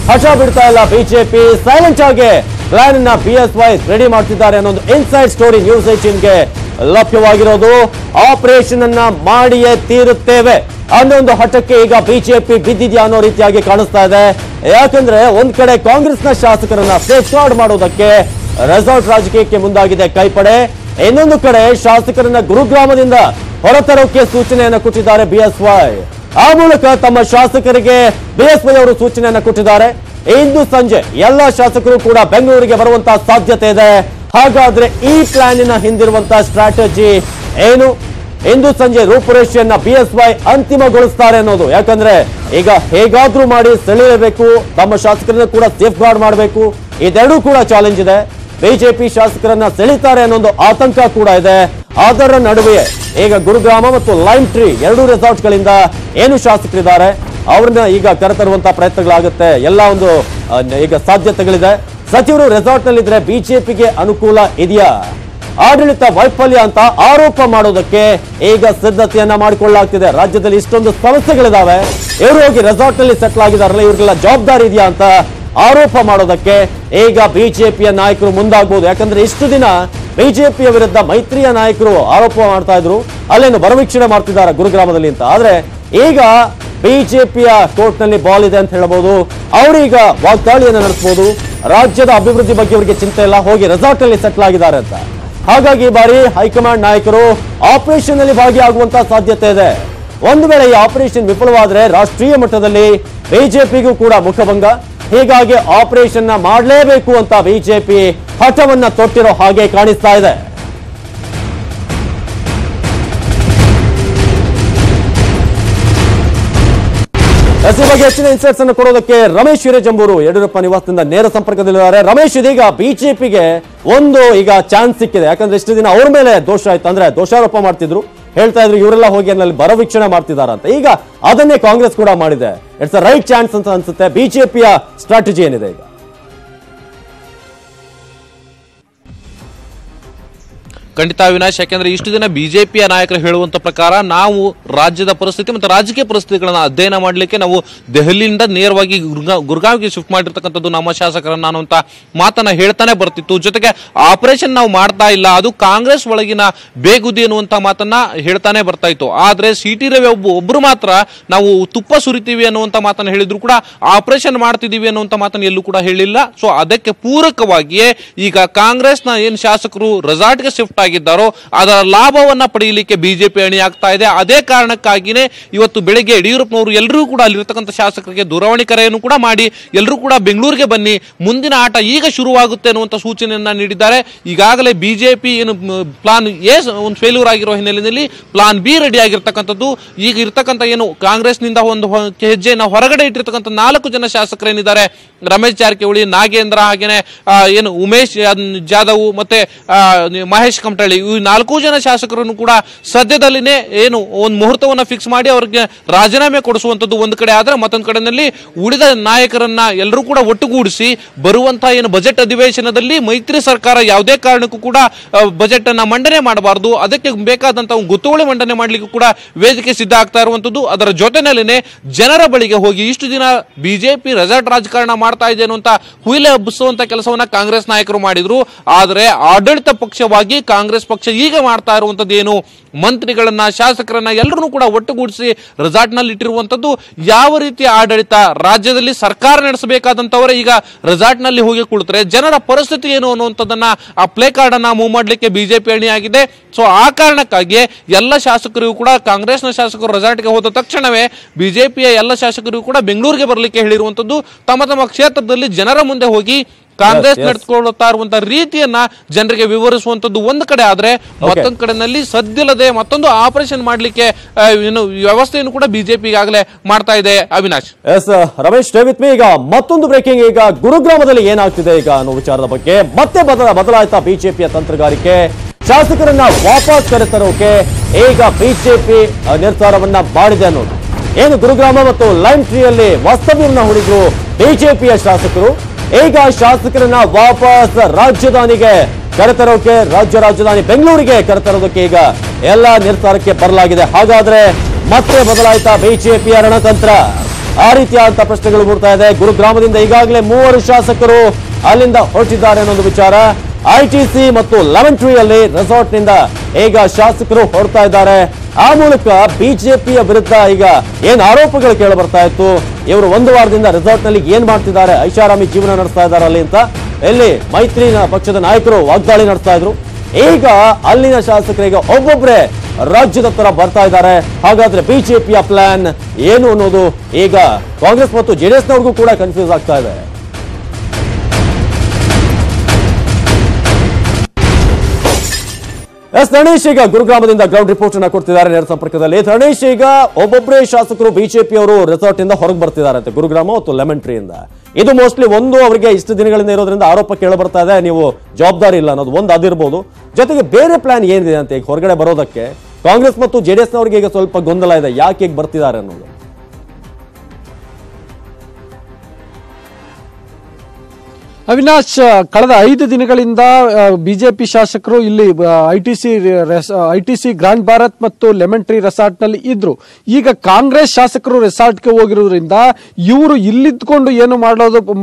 ಹಠ ಬಿಡ್ತಾ ಇಲ್ಲ ಬಿಜೆಪಿ, ಸೈಲೆಂಟ್ ಆಗಿ ಪ್ಲಾನ್ ಅನ್ನ BSY ರೆಡಿ ಮಾಡ್ತಿದ್ದಾರೆ ಅನ್ನೋದು ಇನ್ಸೈಡ್ ಸ್ಟೋರಿ ನ್ಯೂಸ್ 18ಗೆ ಲಭ್ಯವಾಗಿರೋದು. ಆಪರೇಷನ್ ಅನ್ನ ಮಾಡಿಯೇ ತೀರುತ್ತೇವೆ ಅನ್ನೋ ಒಂದು ಹಠಕ್ಕೆ ಈಗ ಬಿಜೆಪಿ ಬಿದ್ದಿದ್ಯಾ ಅನ್ನೋ ರೀತಿಯಾಗಿ ಕಾಣಿಸ್ತಾ ಇದೆ. ಯಾಕಂದ್ರೆ ಒಂದ್ ಕಡೆ ಕಾಂಗ್ರೆಸ್ನ ಶಾಸಕರನ್ನ ಸೇಫ್ ಗಾರ್ಡ್ ಮಾಡೋದಕ್ಕೆ ರೆಸಾರ್ಟ್ ರಾಜಕೀಯಕ್ಕೆ ಮುಂದಾಗಿದೆ ಕೈಪಡೆ, ಇನ್ನೊಂದು ಕಡೆ ಶಾಸಕರನ್ನ ಗುರುಗ್ರಾಮದಿಂದ ಹೊರತರೋಕೆ ಸೂಚನೆಯನ್ನು ಕೊಟ್ಟಿದ್ದಾರೆ BSY. ಆ ಮೂಲಕ ತಮ್ಮ ಶಾಸಕರಿಗೆ BSY ಅವರು ಸೂಚನೆಯನ್ನು ಕೊಟ್ಟಿದ್ದಾರೆ. ಇಂದು ಸಂಜೆ ಎಲ್ಲ ಶಾಸಕರು ಕೂಡ ಬೆಂಗಳೂರಿಗೆ ಬರುವಂತಹ ಸಾಧ್ಯತೆ ಇದೆ. ಹಾಗಾದ್ರೆ ಈ ಪ್ಲಾನಿನ ಹಿಂದಿರುವಂತಹ ಸ್ಟ್ರಾಟಜಿ ಏನು? ಇಂದು ಸಂಜೆ ರೂಪುರೇಷೆಯನ್ನ BSY ಅಂತಿಮಗೊಳಿಸ್ತಾರೆ ಅನ್ನೋದು. ಯಾಕಂದ್ರೆ ಈಗ ಹೇಗಾದ್ರೂ ಮಾಡಿ ಸೆಳೆಯಬೇಕು, ತಮ್ಮ ಶಾಸಕರನ್ನ ಕೂಡ ಸೇಫ್ ಗಾರ್ಡ್ ಮಾಡಬೇಕು, ಇದೆರಡೂ ಕೂಡ ಚಾಲೆಂಜ್ ಇದೆ. ಬಿಜೆಪಿ ಶಾಸಕರನ್ನ ಸೆಳೀತಾರೆ ಅನ್ನೊಂದು ಆತಂಕ ಕೂಡ ಇದೆ. ಅದರ ನಡುವೆ ಈಗ ಗುರುಗ್ರಾಮ ಮತ್ತು ಲೈಮ್ ಟ್ರೀ ಎರಡೂ ರೆಸಾರ್ಟ್ಗಳಿಂದ ಏನು ಶಾಸಕರಿದ್ದಾರೆ ಅವ್ರನ್ನ ಈಗ ಕರೆತರುವಂತಹ ಪ್ರಯತ್ನಗಳಾಗುತ್ತೆ. ಎಲ್ಲ ಒಂದು ಈಗ ಸಾಧ್ಯತೆಗಳಿದೆ. ಸಚಿವರು ರೆಸಾರ್ಟ್ ನಲ್ಲಿದ್ರೆ ಬಿಜೆಪಿಗೆ ಅನುಕೂಲ ಇದೆಯಾ? ಆಡಳಿತ ವೈಫಲ್ಯ ಅಂತ ಆರೋಪ ಮಾಡೋದಕ್ಕೆ ಈಗ ಸಿದ್ಧತೆಯನ್ನ ಮಾಡಿಕೊಳ್ಳಲಾಗ್ತಿದೆ. ರಾಜ್ಯದಲ್ಲಿ ಇಷ್ಟೊಂದು ಸಮಸ್ಯೆಗಳಿದಾವೆ, ಇವರು ಹೋಗಿ ರೆಸಾರ್ಟ್ ನಲ್ಲಿ ಸೆಟ್ಲ್ ಆಗಿದಾರಲ್ಲ, ಇವ್ರಿಗೆಲ್ಲ ಜವಾಬ್ದಾರಿ ಇದೆಯಾ ಅಂತ ಆರೋಪ ಮಾಡೋದಕ್ಕೆ ಈಗ ಬಿಜೆಪಿಯ ನಾಯಕರು ಮುಂದಾಗಬಹುದು. ಯಾಕಂದ್ರೆ ಇಷ್ಟು ದಿನ ಬಿಜೆಪಿಯ ವಿರುದ್ಧ ಮೈತ್ರಿಯ ನಾಯಕರು ಆರೋಪ ಮಾಡ್ತಾ ಇದ್ರು, ಅಲ್ಲೇನು ಬರವೀಕ್ಷಣೆ ಮಾಡ್ತಿದ್ದಾರೆ ಗುರುಗ್ರಾಮದಲ್ಲಿ ಅಂತ. ಆದ್ರೆ ಈಗ ಬಿಜೆಪಿಯ ಕೋರ್ಟ್ ನಲ್ಲಿ ಬಾಲ್ ಇದೆ ಅಂತ ಹೇಳಬಹುದು. ಅವರೀಗ ವಾಗ್ದಾಳಿಯನ್ನು ನಡೆಸಬಹುದು. ರಾಜ್ಯದ ಅಭಿವೃದ್ಧಿ ಬಗ್ಗೆ ಅವರಿಗೆ ಚಿಂತೆ ಇಲ್ಲ, ಹೋಗಿ ರೆಸಾರ್ಟ್ ನಲ್ಲಿ ಸೆಟ್ಲ್ ಆಗಿದ್ದಾರೆ ಅಂತ. ಹಾಗಾಗಿ ಈ ಬಾರಿ ಹೈಕಮಾಂಡ್ ನಾಯಕರು ಆಪರೇಷನ್ ನಲ್ಲಿ ಭಾಗಿಯಾಗುವಂತಹ ಸಾಧ್ಯತೆ ಇದೆ. ಒಂದು ವೇಳೆ ಈ ಆಪರೇಷನ್ ವಿಫಲವಾದ್ರೆ ರಾಷ್ಟ್ರೀಯ ಮಟ್ಟದಲ್ಲಿ ಬಿಜೆಪಿಗೂ ಕೂಡ ಮುಖಭಂಗ. ಹೀಗಾಗಿ ಆಪರೇಷನ್ ನ ಮಾಡಲೇಬೇಕು ಅಂತ ಬಿಜೆಪಿ ಹಠವನ್ನ ತೊಟ್ಟಿರೋ ಹಾಗೆ ಕಾಣಿಸ್ತಾ ಇದೆ. ಈ ಬಗ್ಗೆ ಹೆಚ್ಚಿನ ಇನ್ಸೈಟ್ಸ್ ಅನ್ನು ಕೊಡೋದಕ್ಕೆ ರಮೇಶ್ ಹಿರೇಜಂಬೂರು ಯಡಿಯೂರಪ್ಪ ನಿವಾಸದಿಂದ ನೇರ ಸಂಪರ್ಕದಲ್ಲಿದ್ದಾರೆ. ರಮೇಶ್, ಇದೀಗ ಬಿಜೆಪಿಗೆ ಒಂದು ಈಗ ಚಾನ್ಸ್ ಸಿಕ್ಕಿದೆ. ಯಾಕಂದ್ರೆ ಇಷ್ಟು ದಿನ ಅವ್ರ ಮೇಲೆ ದೋಷ ಆಯ್ತು, ಅಂದ್ರೆ ದೋಷಾರೋಪ ಮಾಡ್ತಿದ್ರು, ಹೇಳ್ತಾ ಇದ್ರು ಇವರೆಲ್ಲ ಹೋಗಿ ಅಲ್ಲಿ ಬರವೀಕ್ಷಣೆ ಮಾಡ್ತಿದಾರ ಅಂತ. ಈಗ ಅದನ್ನೇ ಕಾಂಗ್ರೆಸ್ ಕೂಡ ಮಾಡಿದೆ. ಇಟ್ಸ್ ಅ ರೈಟ್ ಚಾನ್ಸ್ ಅಂತ ಅನ್ಸುತ್ತೆ. ಬಿಜೆಪಿಯ ಸ್ಟ್ರಾಟಜಿ ಏನಿದೆ ಈಗ? ಖಂಡಿತ ಅವಿನಾಶ್, ಯಾಕೆಂದ್ರೆ ಇಷ್ಟು ದಿನ ಬಿಜೆಪಿಯ ನಾಯಕರು ಹೇಳುವಂತ ಪ್ರಕಾರ ನಾವು ರಾಜ್ಯದ ಪರಿಸ್ಥಿತಿ ಮತ್ತು ರಾಜಕೀಯ ಪರಿಸ್ಥಿತಿಗಳನ್ನ ಅಧ್ಯಯನ ಮಾಡಲಿಕ್ಕೆ ನಾವು ದೆಹಲಿಯಿಂದ ನೇರವಾಗಿ ಗುರ್ಗಾವ್ಗೆ ಶಿಫ್ಟ್ ಮಾಡಿರ್ತಕ್ಕಂಥದ್ದು ನಮ್ಮ ಶಾಸಕರನ್ನ ಅನ್ನುವಂತ ಮಾತನ್ನ ಹೇಳ್ತಾನೆ ಬರ್ತಿತ್ತು. ಜೊತೆಗೆ ಆಪರೇಷನ್ ನಾವು ಮಾಡ್ತಾ ಇಲ್ಲ, ಅದು ಕಾಂಗ್ರೆಸ್ ಒಳಗಿನ ಬೇಗುದಿ ಅನ್ನುವಂತ ಮಾತನ್ನ ಹೇಳ್ತಾನೆ ಬರ್ತಾ ಇತ್ತು. ಆದ್ರೆ ಸಿಟಿ ರವಿ ಒಬ್ರು ಮಾತ್ರ ನಾವು ತುಪ್ಪ ಸುರಿತೀವಿ ಅನ್ನುವಂತ ಮಾತನ್ನ ಹೇಳಿದ್ರು ಕೂಡ ಆಪರೇಷನ್ ಮಾಡ್ತಿದೀವಿ ಅನ್ನುವಂತ ಮಾತನ್ನ ಎಲ್ಲೂ ಕೂಡ ಹೇಳಿಲ್ಲ. ಸೊ ಅದಕ್ಕೆ ಪೂರಕವಾಗಿಯೇ ಈಗ ಕಾಂಗ್ರೆಸ್ನ ಏನ್ ಶಾಸಕರು ರೆಸಾರ್ಟ್ಗೆ ಶಿಫ್ಟ್ ಆಗಿದ್ದಾರೋ ಅದರ ಲಾಭವನ್ನ ಪಡೆಯಲಿಕ್ಕೆ ಬಿಜೆಪಿ ಅಣಿ ಆಗ್ತಾ ಇದೆ. ಅದೇ ಕಾರಣಕ್ಕಾಗಿನೇ ಇವತ್ತು ಬೆಳಿಗ್ಗೆ ಯಡಿಯೂರಪ್ಪನವರು ಎಲ್ಲರೂ ಕೂಡ ಅಲ್ಲಿರ್ತಕ್ಕಂಥ ಶಾಸಕರಿಗೆ ದೂರವಾಣಿ ಕರೆಯನ್ನು ಕೂಡ ಮಾಡಿ ಎಲ್ಲರೂ ಕೂಡ ಬೆಂಗಳೂರಿಗೆ ಬನ್ನಿ, ಮುಂದಿನ ಆಟ ಈಗ ಶುರುವಾಗುತ್ತೆ ಅನ್ನುವಂಥ ಸೂಚನೆಯನ್ನ ನೀಡಿದ್ದಾರೆ. ಈಗಾಗಲೇ ಬಿಜೆಪಿ ಏನು ಪ್ಲಾನ್ ಎ ಒಂದು ಫೇಲ್ಯೂರ್ ಆಗಿರೋ ಹಿನ್ನೆಲೆಯಲ್ಲಿ ಪ್ಲಾನ್ ಬಿ ರೆಡಿ ಆಗಿರ್ತಕ್ಕಂಥದ್ದು. ಈಗ ಇರ್ತಕ್ಕಂಥ ಏನು ಕಾಂಗ್ರೆಸ್ನಿಂದ ಒಂದು ಹೆಜ್ಜೆಯನ್ನು ಹೊರಗಡೆ ಇಟ್ಟಿರ್ತಕ್ಕಂಥ 4 ಜನ ಶಾಸಕರೇನಿದ್ದಾರೆ, ರಮೇಶ್ ಜಾರಕಿಹೊಳಿ, ನಾಗೇಂದ್ರ, ಹಾಗೇನೆ ಏನು ಉಮೇಶ್ ಜಾಧವ್ ಮತ್ತೆ ಮಹೇಶ್ ಕಮಟಳ್ಳಿ, ಈ 4 ಜನ ಶಾಸಕರನ್ನು ಕೂಡ ಸದ್ಯದಲ್ಲಿನೇ ಏನು ಒಂದು ಮುಹೂರ್ತವನ್ನ ಫಿಕ್ಸ್ ಮಾಡಿ ಅವರಿಗೆ ರಾಜೀನಾಮೆ ಕೊಡಿಸುವಂತದ್ದು ಒಂದು ಕಡೆ ಆದ್ರೆ, ಮತ್ತೊಂದು ಕಡೆಯಲ್ಲಿ ಉಳಿದ ನಾಯಕರನ್ನ ಎಲ್ಲರೂ ಕೂಡ ಒಟ್ಟುಗೂಡಿಸಿ ಬರುವಂತಹ ಏನು ಬಜೆಟ್ ಅಧಿವೇಶನದಲ್ಲಿ ಮೈತ್ರಿ ಸರ್ಕಾರ ಯಾವುದೇ ಕಾರಣಕ್ಕೂ ಕೂಡ ಬಜೆಟ್ ಅನ್ನ ಮಂಡನೆ ಮಾಡಬಾರದು, ಅದಕ್ಕೆ ಬೇಕಾದಂತಹ ಗೊತ್ತುವಳಿ ಮಂಡನೆ ಮಾಡ್ಲಿಕ್ಕೂ ಕೂಡ ವೇದಿಕೆ ಸಿದ್ಧ ಆಗ್ತಾ ಇರುವಂತದ್ದು. ಅದರ ಜೊತೆನಲ್ಲಿನೇ ಜನರ ಬಳಿಗೆ ಹೋಗಿ ಇಷ್ಟು ದಿನ ಬಿಜೆಪಿ ರೆಸಾರ್ಟ್ ರಾಜಕಾರಣ ಮಾಡ್ತಾ ಇದೆ ಅನ್ನುವಂತ ಹುಯಿಲೆ ಹಬ್ಬಿಸುವಂತ ಕೆಲಸವನ್ನ ಕಾಂಗ್ರೆಸ್ ನಾಯಕರು ಮಾಡಿದ್ರು. ಆದ್ರೆ ಆಡಳಿತ ಪಕ್ಷವಾಗಿ ಕಾಂಗ್ರೆಸ್ ಪಕ್ಷ ಈಗ ಮಾಡ್ತಾ ಇರುವಂತದ್ದು ಏನು, ಮಂತ್ರಿಗಳನ್ನ ಶಾಸಕರನ್ನ ಎಲ್ಲರನ್ನೂ ಕೂಡ ಒಟ್ಟುಗೂಡಿಸಿ ರೆಸಾರ್ಟ್ ನಲ್ಲಿ ಇಟ್ಟಿರುವಂತದ್ದು. ಯಾವ ರೀತಿಯ ಆಡಳಿತ, ರಾಜ್ಯದಲ್ಲಿ ಸರ್ಕಾರ ನಡೆಸಬೇಕಾದಂತವರೇ ಈಗ ರೆಸಾರ್ಟ್ ನಲ್ಲಿ ಹೋಗಿ ಕುಳಿತರೆ ಜನರ ಪರಿಸ್ಥಿತಿ ಏನು ಅನ್ನುವಂಥದ್ದನ್ನ ಆ ಪ್ಲೇ ಕಾರ್ಡ್ ಅನ್ನ ಮೂವ್ ಮಾಡ್ಲಿಕ್ಕೆ ಬಿಜೆಪಿ ಅಣಿ ಆಗಿದೆ. ಸೊ ಆ ಕಾರಣಕ್ಕಾಗಿ ಎಲ್ಲ ಶಾಸಕರಿಗೂ ಕೂಡ ಕಾಂಗ್ರೆಸ್ನ ಶಾಸಕರು ರೆಸಾರ್ಟ್ಗೆ ಹೋದ ತಕ್ಷಣವೇ ಬಿಜೆಪಿಯ ಎಲ್ಲ ಶಾಸಕರಿಗೂ ಕೂಡ ಬೆಂಗಳೂರಿಗೆ ಬರಲಿಕ್ಕೆ ಹೇಳಿರುವಂತದ್ದು. ತಮ್ಮ ತಮ್ಮ ಕ್ಷೇತ್ರದಲ್ಲಿ ಜನರ ಮುಂದೆ ಹೋಗಿ ಕಾಂಗ್ರೆಸ್ ನಡೆದುಕೊಳ್ಳುತ್ತಾ ಇರುವಂತಹ ರೀತಿಯನ್ನ ಜನರಿಗೆ ವಿವರಿಸುವಂತದ್ದು ಒಂದು ಕಡೆ ಆದ್ರೆ, ಮತ್ತೊಂದು ಕಡೆನಲ್ಲಿ ಸದ್ದಿಲ್ಲದೆ ಮತ್ತೊಂದು ಆಪರೇಷನ್ ಮಾಡ್ಲಿಕ್ಕೆ ವ್ಯವಸ್ಥೆಯನ್ನು ಕೂಡ ಬಿಜೆಪಿ ಈಗಾಗಲೇ ಮಾಡ್ತಾ ಇದೆ. Avinash, S Ramesh, stay with me. ಈಗ ಮತ್ತೊಂದು ಬ್ರೇಕಿಂಗ್, ಈಗ ಗುರುಗ್ರಾಮದಲ್ಲಿ ಏನಾಗ್ತಿದೆ ಈಗ ಅನ್ನೋ ವಿಚಾರದ ಬಗ್ಗೆ ಮತ್ತೆ ಬದಲಾಯ್ತಾ ಬಿಜೆಪಿಯ ತಂತ್ರಗಾರಿಕೆ. ಶಾಸಕರನ್ನ ವಾಪಸ್ ಕರೆತರೋಕೆ ಈಗ ಬಿಜೆಪಿ ನಿರ್ಧಾರವನ್ನ ಮಾಡಿದೆ ಅನ್ನೋದು ಏನು. ಗುರುಗ್ರಾಮ ಮತ್ತು ಲೈಮ್ ಟ್ರೀಯಲ್ಲಿ ವಾಸ್ತವ್ಯವನ್ನ ಹೂಡಿದ್ರು ಬಿಜೆಪಿಯ ಶಾಸಕರು. ಈಗ ಶಾಸಕರನ್ನ ವಾಪಸ್ ರಾಜಧಾನಿಗೆ ಕರೆತರೋಕೆ, ರಾಜ್ಯ ರಾಜಧಾನಿ ಬೆಂಗಳೂರಿಗೆ ಕರೆತರೋದಕ್ಕೆ ಈಗ ಎಲ್ಲ ನಿರ್ಧಾರಕ್ಕೆ ಬರಲಾಗಿದೆ. ಹಾಗಾದ್ರೆ ಮತ್ತೆ ಬದಲಾಯ್ತಾ ಬಿಜೆಪಿಯ ರಣತಂತ್ರ? ಆ ರೀತಿಯಾದಂತ ಪ್ರಶ್ನೆಗಳು ಮೂಡ್ತಾ ಇದೆ. ಗುರುಗ್ರಾಮದಿಂದ ಈಗಾಗಲೇ 3 ಶಾಸಕರು ಅಲ್ಲಿಂದ ಹೊರಟಿದ್ದಾರೆ ಅನ್ನೋದು ವಿಚಾರ. ಐಟಿಸಿ ಮತ್ತು ಲೆಮನ್ ಟ್ರೀಯಲ್ಲಿ ರೆಸಾರ್ಟ್ ನಿಂದ ಈಗ ಶಾಸಕರು ಹೊರಡ್ತಾ ಇದ್ದಾರೆ. ಆ ಮೂಲಕ ಬಿಜೆಪಿಯ ವಿರುದ್ಧ ಈಗ ಏನ್ ಆರೋಪಗಳು ಕೇಳಿ ಬರ್ತಾ ಇತ್ತು, ಇವರು 1 ವಾರದಿಂದ ರೆಸಾರ್ಟ್ ನಲ್ಲಿ ಏನ್ ಮಾಡ್ತಿದ್ದಾರೆ, ಐಷಾರಾಮಿ ಜೀವನ ನಡೆಸ್ತಾ ಇದ್ದಾರೆ ಅಲ್ಲಿ ಅಂತ, ಎಲ್ಲಿ ಮೈತ್ರಿ ಪಕ್ಷದ ನಾಯಕರು ವಾಗ್ದಾಳಿ ನಡೆಸ್ತಾ ಇದ್ರು. ಈಗ ಅಲ್ಲಿನ ಶಾಸಕರಿಗೆ ಒಬ್ಬೊಬ್ಬರೇ ರಾಜ್ಯದ ತರ ಬರ್ತಾ ಇದ್ದಾರೆ. ಹಾಗಾದ್ರೆ ಬಿಜೆಪಿಯ ಪ್ಲಾನ್ ಏನು ಅನ್ನೋದು ಈಗ ಕಾಂಗ್ರೆಸ್ ಮತ್ತು ಜೆಡಿಎಸ್ ನವರಿಗೂ ಕೂಡ ಕನ್ಫ್ಯೂಸ್ ಆಗ್ತಾ ಇದೆ. ಎಸ್ ಧರಣೇಶ್ ಈಗ ಗುರುಗ್ರಾಮದಿಂದ ಗ್ರೌಂಡ್ ರಿಪೋರ್ಟ್ ಅನ್ನ ಕೊಡ್ತಿದ್ದಾರೆ ನೇರ ಸಂಪರ್ಕದಲ್ಲಿ. ಧರಣೇಶ್, ಈಗ ಒಬ್ಬೊಬ್ಬರೇ ಶಾಸಕರು ಬಿಜೆಪಿ ಅವರು ರೆಸಾರ್ಟ್ ಇಂದ ಹೊರಗೆ ಬರ್ತಿದ್ದಾರೆ ಅಂತ ಗುರುಗ್ರಾಮ ಮತ್ತು ಲೆಮನ್ ಟ್ರೀ ಇಂದ. ಇದು ಮೋಸ್ಟ್ಲಿ ಒಂದು ಅವರಿಗೆ ಇಷ್ಟು ದಿನಗಳಿಂದ ಇರೋದ್ರಿಂದ ಆರೋಪ ಕೇಳ ಬರ್ತಾ ಇದೆ, ನೀವು ಜವಾಬ್ದಾರಿ ಇಲ್ಲ ಅನ್ನೋದು ಒಂದು ಅದಿರ್ಬೋದು. ಜೊತೆಗೆ ಬೇರೆ ಪ್ಲಾನ್ ಏನಿದೆ ಅಂತ ಈಗ ಹೊರಗಡೆ ಬರೋದಕ್ಕೆ ಕಾಂಗ್ರೆಸ್ ಮತ್ತು ಜೆಡಿಎಸ್ ನವರಿಗೆ ಈಗ ಸ್ವಲ್ಪ ಗೊಂದಲ ಇದೆ, ಯಾಕೆ ಈಗ ಬರ್ತಿದ್ದಾರೆ ಅನ್ನೋದು. ಅವಿನಾಶ್, ಕಳೆದ 5 ದಿನಗಳಿಂದ ಬಿಜೆಪಿ ಶಾಸಕರು ಇಲ್ಲಿ ಐಟಿಸಿ ಗ್ರಾಂಡ್ ಭಾರತ್ ಮತ್ತು ಲೆಮನ್ ಟ್ರೀ ರೆಸಾರ್ಟ್ ನಲ್ಲಿ ಇದ್ರು. ಈಗ ಕಾಂಗ್ರೆಸ್ ಶಾಸಕರು ರೆಸಾರ್ಟ್ಗೆ ಹೋಗಿರೋದ್ರಿಂದ ಇವರು ಇಲ್ಲಿದ್ಕೊಂಡು ಏನು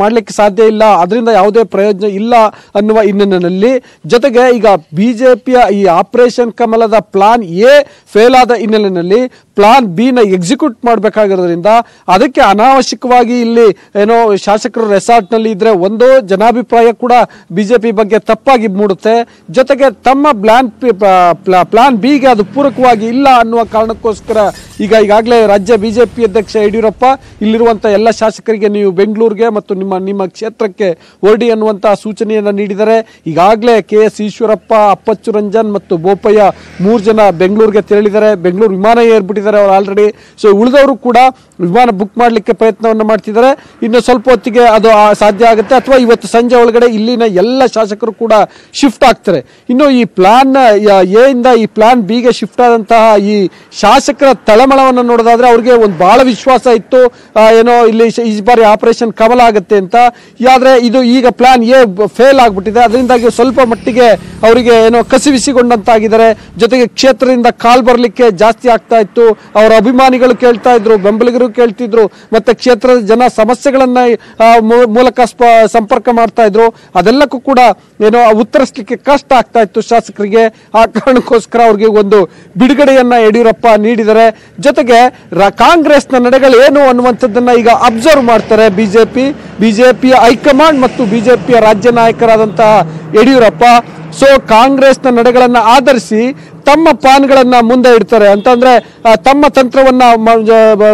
ಮಾಡ್ಲಿಕ್ಕೆ ಸಾಧ್ಯ ಇಲ್ಲ, ಅದರಿಂದ ಯಾವುದೇ ಪ್ರಯೋಜನ ಇಲ್ಲ ಅನ್ನುವ ಹಿನ್ನೆಲೆಯಲ್ಲಿ, ಜೊತೆಗೆ ಈಗ ಬಿಜೆಪಿಯ ಈ ಆಪರೇಷನ್ ಕಮಲದ ಪ್ಲಾನ್ ಎ ಫೇಲ್ ಆದ ಹಿನ್ನೆಲೆಯಲ್ಲಿ ಪ್ಲಾನ್ ಬಿ ನ ಎಕ್ಸಿಕ್ಯೂಟ್ ಮಾಡಬೇಕಾಗಿರೋದ್ರಿಂದ ಅದಕ್ಕೆ ಅನಾವಶ್ಯಕವಾಗಿ ಇಲ್ಲಿ ಏನೋ ಶಾಸಕರು ರೆಸಾರ್ಟ್ ನಲ್ಲಿ ಇದ್ರೆ ಒಂದು ಜನಾಭಿಪ್ರಾಯ ಕೂಡ ಬಿಜೆಪಿ ಬಗ್ಗೆ ತಪ್ಪಾಗಿ ಮೂಡುತ್ತೆ, ಜೊತೆಗೆ ತಮ್ಮ ಪ್ಲಾನ್ ಬಿ ಗೆ ಅದು ಪೂರಕವಾಗಿ ಇಲ್ಲ ಅನ್ನುವ ಕಾರಣಕ್ಕೋಸ್ಕರ ಈಗಾಗಲೇ ರಾಜ್ಯ ಬಿಜೆಪಿ ಅಧ್ಯಕ್ಷ ಯಡಿಯೂರಪ್ಪ ಇಲ್ಲಿರುವಂತಹ ಎಲ್ಲ ಶಾಸಕರಿಗೆ ನೀವು ಬೆಂಗಳೂರಿಗೆ ಮತ್ತು ನಿಮ್ಮ ಕ್ಷೇತ್ರಕ್ಕೆ ಹೊರಡಿ ಅನ್ನುವಂತಹ ಸೂಚನೆಯನ್ನ ನೀಡಿದ್ದಾರೆ. ಈಗಾಗಲೇ KS ಈಶ್ವರಪ್ಪ, ಅಪ್ಪಚ್ಚು ರಂಜನ್ ಮತ್ತು ಬೋಪಯ್ಯ 3 ಜನ ಬೆಂಗಳೂರಿಗೆ ತೆರಳಿದ್ದಾರೆ. ಬೆಂಗಳೂರು ವಿಮಾನ ಏರ್ಬಿಟ್ಟಿದ್ದಾರೆ ಅವರು ಆಲ್ರೆಡಿ. ಸೊ ಉಳಿದವರು ಕೂಡ ವಿಮಾನ ಬುಕ್ ಮಾಡಲಿಕ್ಕೆ ಪ್ರಯತ್ನವನ್ನ ಮಾಡ್ತಿದ್ದಾರೆ. ಇನ್ನು ಸ್ವಲ್ಪ ಹೊತ್ತಿಗೆ ಅದು ಸಾಧ್ಯ ಆಗುತ್ತೆ ಅಥವಾ ಇವತ್ತು ಸಂಜೆ ಒಳಗಡೆ ಇಲ್ಲಿನ ಎಲ್ಲ ಶಾಸಕರು ಕೂಡ ಶಿಫ್ಟ್ ಆಗ್ತಾರೆ. ಇನ್ನು ಈ ಪ್ಲಾನ್ ಎ ಇಂದ ಈ ಪ್ಲಾನ್ ಬಿ ಗೆ ಶಿಫ್ಟ್ ಆದಂತಹ ಈ ಶಾಸಕರ ತಳಮಳವನ್ನು ನೋಡೋದಾದ್ರೆ ಅವ್ರಿಗೆ ಒಂದು ಬಹಳ ವಿಶ್ವಾಸ ಇತ್ತು, ಏನೋ ಇಲ್ಲಿ ಈ ಬಾರಿ ಆಪರೇಷನ್ ಕಮಲ ಆಗುತ್ತೆ ಅಂತ. ಆದ್ರೆ ಇದು ಈಗ ಪ್ಲಾನ್ ಎ ಫೇಲ್ ಆಗ್ಬಿಟ್ಟಿದೆ. ಅದರಿಂದಾಗಿ ಸ್ವಲ್ಪ ಮಟ್ಟಿಗೆ ಅವರಿಗೆ ಏನೋ ಕಸಿವಿಸಿಗೊಂಡಂತಾಗಿದ್ದಾರೆ. ಜೊತೆಗೆ ಕ್ಷೇತ್ರದಿಂದ ಕಾಲ್ ಬರ್ಲಿಕ್ಕೆ ಜಾಸ್ತಿ ಆಗ್ತಾ ಇತ್ತು. ಅವರ ಅಭಿಮಾನಿಗಳು ಕೇಳ್ತಾ ಇದ್ರು, ಬೆಂಬಲಿಗರು ಕೇಳ್ತಿದ್ರು, ಮತ್ತೆ ಕ್ಷೇತ್ರದ ಜನ ಸಮಸ್ಯೆಗಳನ್ನ ಮೂಲಕ ಸಂಪರ್ಕ ಮಾಡ್ತಾ ಇದ್ರು. ಅದೆಲ್ಲಕ್ಕೂ ಕೂಡ ಏನೋ ಉತ್ತರಿಸಲಿಕ್ಕೆ ಕಷ್ಟ ಆಗ್ತಾ ಇತ್ತು ಶಾಸಕರಿಗೆ. ಆ ಕಾರಣಕ್ಕೋಸ್ಕರ ಅವ್ರಿಗೆ ಒಂದು ಬಿಡುಗಡೆಯನ್ನ ಯಡಿಯೂರಪ್ಪ ನೀಡಿದ್ದಾರೆ. ಜೊತೆಗೆ ಕಾಂಗ್ರೆಸ್ನ ನಡೆಗಳು ಏನು ಅನ್ನುವಂಥದ್ದನ್ನ ಈಗ ಅಬ್ಸರ್ವ್ ಮಾಡ್ತಾರೆ ಬಿಜೆಪಿಯ ಹೈಕಮಾಂಡ್ ಮತ್ತು ಬಿಜೆಪಿಯ ರಾಜ್ಯ ನಾಯಕರಾದಂತಹ ಯಡಿಯೂರಪ್ಪ. ಸೊ ಕಾಂಗ್ರೆಸ್ನ ನಡೆಗಳನ್ನ ಆಧರಿಸಿ ತಮ್ಮ ಪ್ಲಾನ್ಗಳನ್ನ ಮುಂದೆ ಇಡ್ತಾರೆ ಅಂತಂದ್ರೆ ತಮ್ಮ ತಂತ್ರವನ್ನ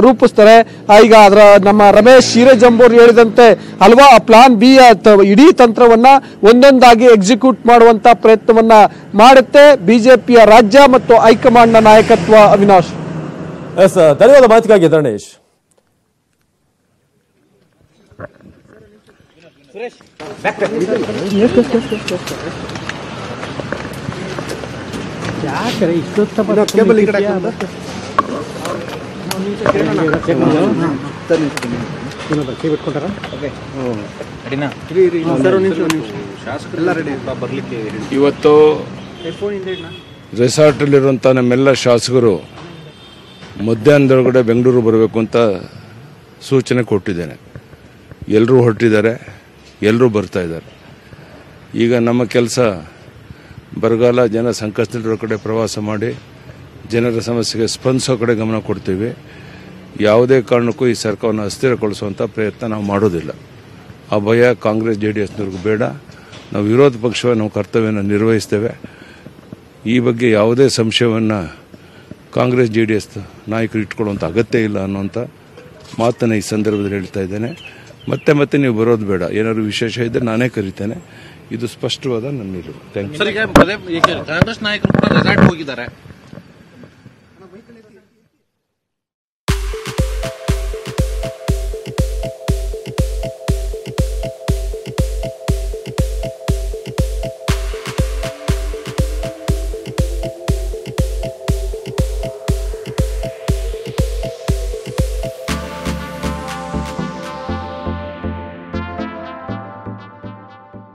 ರೂಪಿಸ್ತಾರೆ. ಈಗ ಅದರ ನಮ್ಮ ರಮೇಶ್ ಹಿರೇಜಂಬೂರ್ ಹೇಳಿದಂತೆ ಅಲ್ವಾ ಪ್ಲಾನ್ ಬಿ ಇಡೀ ತಂತ್ರವನ್ನ ಒಂದೊಂದಾಗಿ ಎಕ್ಸಿಕ್ಯೂಟ್ ಮಾಡುವಂತ ಪ್ರಯತ್ನವನ್ನ ಮಾಡುತ್ತೆ ಬಿಜೆಪಿಯ ರಾಜ್ಯ ಮತ್ತು ಹೈಕಮಾಂಡ್ನ ನಾಯಕತ್ವ. ಅವಿನಾಶ್, ಧನ್ಯವಾದ ಮಾಹಿತಿಗಾಗಿ ಧರಣೇಶ್. ಇವತ್ತು ರೆಸಾರ್ಟಲ್ಲಿರುವಂಥ ನಮ್ಮೆಲ್ಲ ಶಾಸಕರು ಮಧ್ಯಾಹ್ನದೊಳಗಡೆ ಬೆಂಗಳೂರು ಬರಬೇಕು ಅಂತ ಸೂಚನೆ ಕೊಟ್ಟಿದ್ದೇನೆ. ಎಲ್ಲರೂ ಹೊರಟಿದ್ದಾರೆ, ಎಲ್ಲರೂ ಬರ್ತಾ ಇದ್ದಾರೆ. ಈಗ ನಮ್ಮ ಕೆಲಸ ಬರಗಾಲ ಜನ ಸಂಕಷ್ಟದಲ್ಲಿರೋ ಕಡೆ ಪ್ರವಾಸ ಮಾಡಿ ಜನರ ಸಮಸ್ಯೆಗೆ ಸ್ಪಂದಿಸೋ ಕಡೆ ಗಮನ ಕೊಡ್ತೀವಿ. ಯಾವುದೇ ಕಾರಣಕ್ಕೂ ಈ ಸರ್ಕಾರವನ್ನು ಅಸ್ಥಿರಗೊಳಿಸುವಂಥ ಪ್ರಯತ್ನ ನಾವು ಮಾಡೋದಿಲ್ಲ. ಆ ಭಯ ಕಾಂಗ್ರೆಸ್ JDSನವ್ರಿಗೂ ಬೇಡ. ನಾವು ವಿರೋಧ ಪಕ್ಷವೇ ನಾವು ಕರ್ತವ್ಯವನ್ನು ನಿರ್ವಹಿಸ್ತೇವೆ. ಈ ಬಗ್ಗೆ ಯಾವುದೇ ಸಂಶಯವನ್ನು ಕಾಂಗ್ರೆಸ್ JDS ನಾಯಕರು ಇಟ್ಕೊಳ್ಳುವಂಥ ಅಗತ್ಯ ಇಲ್ಲ ಅನ್ನುವಂಥ ಮಾತನ್ನು ಈ ಸಂದರ್ಭದಲ್ಲಿ ಹೇಳ್ತಾ ಇದ್ದೇನೆ. ಮತ್ತೆ ನೀವು ಬರೋದು ಬೇಡ, ಏನಾದ್ರು ವಿಶೇಷ ಇದ್ದರೆ ನಾನೇ ಕರಿತೇನೆ. ಇದು ಸ್ಪಷ್ಟವಾದ ನನ್ನ ನಿಲುವು. Thank you. ಕಾಂಗ್ರೆಸ್ ನಾಯಕರು ಕೂಡ ರೆಸಾರ್ಟ್ ಹೋಗಿದ್ದಾರೆ.